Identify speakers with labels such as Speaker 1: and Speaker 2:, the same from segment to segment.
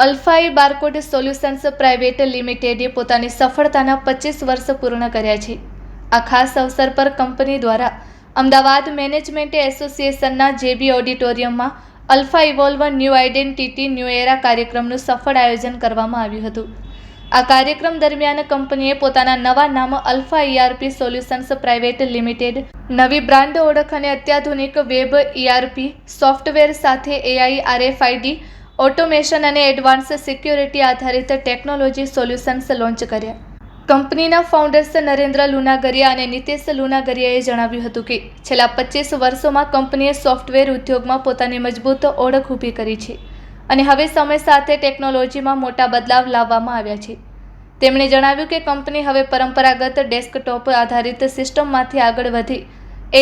Speaker 1: અલ્ફાઈ barcode solutions private લિમિટેડે પોતાની સફળતાના 25 વર્ષ પૂર્ણ કર્યા છે। આ ખાસ અવસર પર કંપની દ્વારા અમદાવાદ મેનેજમેન્ટ એસોસિએશનના જેબી ઓડિટોરિયમમાં alpha evolve new identity new era કાર્યક્રમનું સફળ આયોજન કરવામાં આવ્યું હતું। આ કાર્યક્રમ દરમિયાન કંપનીએ પોતાના નવા નામ alpha ERP solutions private limited, નવી બ્રાન્ડ ઓળખ અને અત્યાધુનિક વેબ ERP સોફ્ટવેર સાથે AI RFID ઓટોમેશન અને એડવાન્સ સિક્યોરિટી આધારિત ટેકનોલોજી સોલ્યુશન્સ લોન્ચ કર્યા। કંપનીના ફાઉન્ડર્સ નરેન્દ્ર લુનાગરિયા અને નીતેશ લુનાગરિયાએ જણાવ્યું હતું કે છેલ્લા 25 વર્ષોમાં કંપનીએ સોફ્ટવેર ઉદ્યોગમાં પોતાની મજબૂત ઓળખ ઊભી કરી છે અને હવે સમય સાથે ટેકનોલોજીમાં મોટા બદલાવ લાવવામાં આવ્યા છે। તેમણે જણાવ્યું કે કંપની હવે પરંપરાગત ડેસ્કટોપ આધારિત સિસ્ટમમાંથી આગળ વધી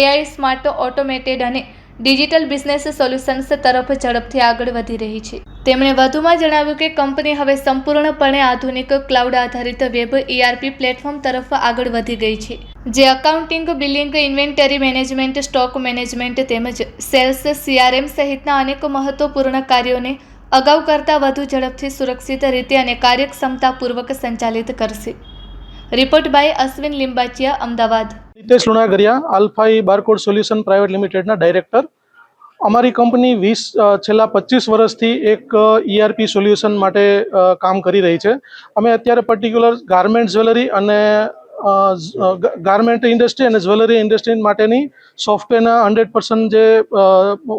Speaker 1: AI સ્માર્ટ ઓટોમેટેડ અને ડિજિટલ બિઝનેસ સોલ્યુશન્સ તરફ ઝડપથી આગળ વધી રહી છે। તેમણે વધુમાં જણાવ્યું કે કંપની હવે સંપૂર્ણપણે આધુનિક ક્લાઉડ આધારિત વેબ ERP પ્લેટફોર્મ તરફ આગળ વધી ગઈ છે, જે accounting, billing, inventory management, stock management તેમજ સેલ્સ, CRM સહિતના અનેક મહત્વપૂર્ણ કાર્યોને અગાઉ કરતાં વધુ ઝડપથી, સુરક્ષિત રીતે અને કાર્યક્ષમતાપૂર્વક સંચાલિત કરશે। Report by Ashwin Limbachiya, Ahmedabad.
Speaker 2: Nitesh Lunagariya, Alphai barcode solution private લિમિટેડના ડાયરેક્ટર। અમારી કંપની છેલ્લા 25 વર્ષથી એક ERP સોલ્યુશન માટે કામ કરી રહી છે। અમે અત્યારે પર્ટિક્યુલર ગાર્મેન્ટ જ્વેલરી અને ગાર્મેન્ટ ઇન્ડસ્ટ્રી અને જ્વેલરી ઇન્ડસ્ટ્રી માટેની સોફ્ટવેરના 100% જે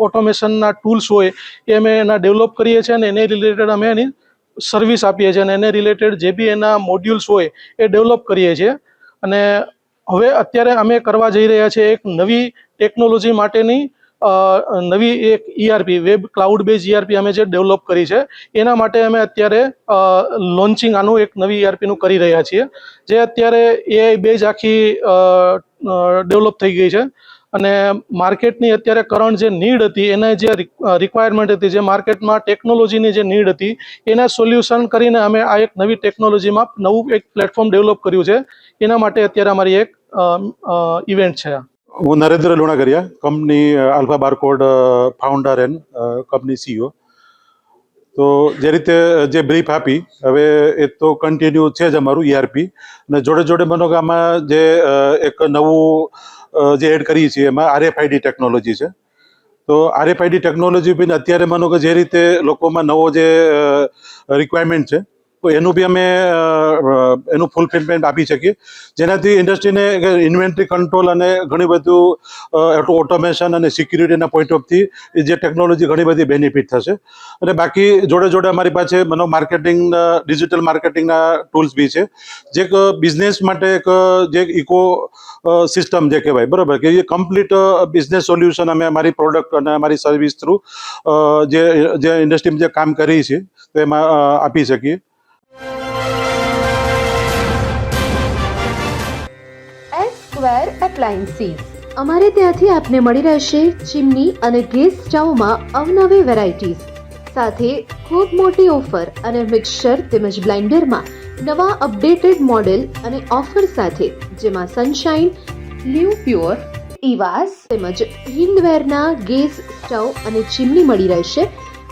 Speaker 2: ઓટોમેશનના ટૂલ્સ હોય એ અમે એના ડેવલપ કરીએ છીએ અને એને રિલેટેડ અમે એની સર્વિસ આપીએ છીએ અને એને રિલેટેડ જે બી એના મોડ્યુલ્સ હોય એ ડેવલપ કરીએ છીએ। અને હવે અત્યારે અમે કરવા જઈ રહ્યા છીએ એક નવી ટેકનોલોજી માટેની નવી એક ERP web cloud base ERP અમે જે ડેવલપ કરી છે એના માટે અમે અત્યારે લોન્ચિંગ આનું એક નવી ERP નું કરી રહ્યા છીએ, જે અત્યારે AI બેઝ આખી ડેવલપ થઈ ગઈ છે અને માર્કેટની અત્યારે કરંટ જે નીડ હતી, એને જે રિક્વાયરમેન્ટ હતી, જે માર્કેટમાં ટેકનોલોજીની જે નીડ હતી, એના સોલ્યુશન કરીને અમે આ એક નવી ટેકનોલોજીમાં નવું એક પ્લેટફોર્મ ડેવલપ કર્યું છે। એના માટે અત્યારે અમારી એક ઇવેન્ટ છે।
Speaker 3: હું Narendra Lunagariya, company alpha barcode founder and company CEO। તો જે રીતે જે બ્રીફ આપી, હવે એ તો કન્ટિન્યુ છે જ અમારું ERP, અને જોડે જોડે મનોગામાં જે એક નવું જે એડ કરીએ છીએ એમાં RFID ટેકનોલોજી છે। તો RFID ટેકનોલોજી બી અત્યારે માનો કે જે રીતે લોકોમાં નવો જે રિક્વાયરમેન્ટ છે તો એનું બી અમે એનું ફૂલફિલમેન્ટ આપી શકીએ, જેનાથી ઇન્ડસ્ટ્રીને ઇન્વેન્ટરી કંટ્રોલ અને ઘણી બધું ઓટોમેશન અને સિક્યુરિટીના પોઈન્ટ ઓફથી જે ટેકનોલોજી ઘણી બધી બેનિફિટ થશે। અને બાકી જોડે જોડે અમારી પાસે માર્કેટિંગ, ડિજિટલ માર્કેટિંગના ટૂલ્સ બી છે, જે બિઝનેસ માટે એક જે ઇકો સિસ્ટમ જે કહેવાય, બરાબર, કે એ કમ્પ્લીટ બિઝનેસ સોલ્યુશન અમે અમારી પ્રોડક્ટ અને અમારી સર્વિસ થ્રુ જે ઇન્ડસ્ટ્રીમાં જે કામ કરીએ છીએ તો એમાં આપી શકીએ।
Speaker 4: સ્ક્વેર એપ્લાયન્સીસ, અમારે ત્યાંથી આપને મળી રહેશે ચીમની અને ગેસ સ્ટવમાં અવનવી વેરાયટીઝ સાથે ખૂબ મોટી ઓફર અને મિક્સર તેમજ બ્લેન્ડરમાં નવા અપડેટેડ મોડેલ અને ઓફર સાથે, જેમાં સનશાઇન, લ્યુ પ્યોર, ઇવાસ તેમજ હિન્દવેરના ગેસ સ્ટવ અને ચીમની મળી રહેશે।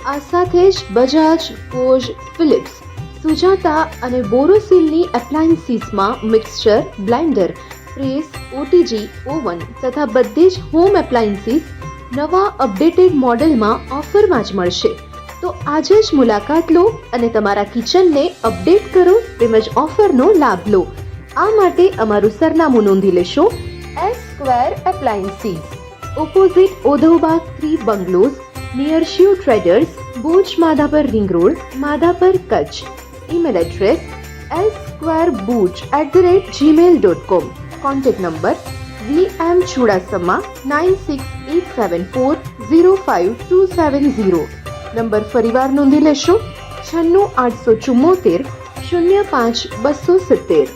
Speaker 4: આ સાથે જ બજાજ, બોઝ, ફિલિપ્સ, સુજાતા અને બોરોસિલની એપ્લાયન્સીસમાં mixer, blender, press, OTG, oven તથા બધી જ હોમ એપ્લાયન્સીસ નવા અપડેટેડ મોડેલમાં ઓફરમાં જ મળશે। તો આજે જ મુલાકાત લો અને તમારા કિચનને અપડેટ કરો તેમજ ઓફરનો લાભ લો। આ માટે અમારું સરનામું નોંધી લેશો। Square appliances, opposite Odhavbag 3 bungalows, near Shiv traders, Bhuj, Madhapar ring road, Madhapar, Kutch. Email address squarebuj@gmail.com। Contact number VM Chudasama 9687405270। Number ફરીવાર નોંધી લેશો, 96 874 05 270।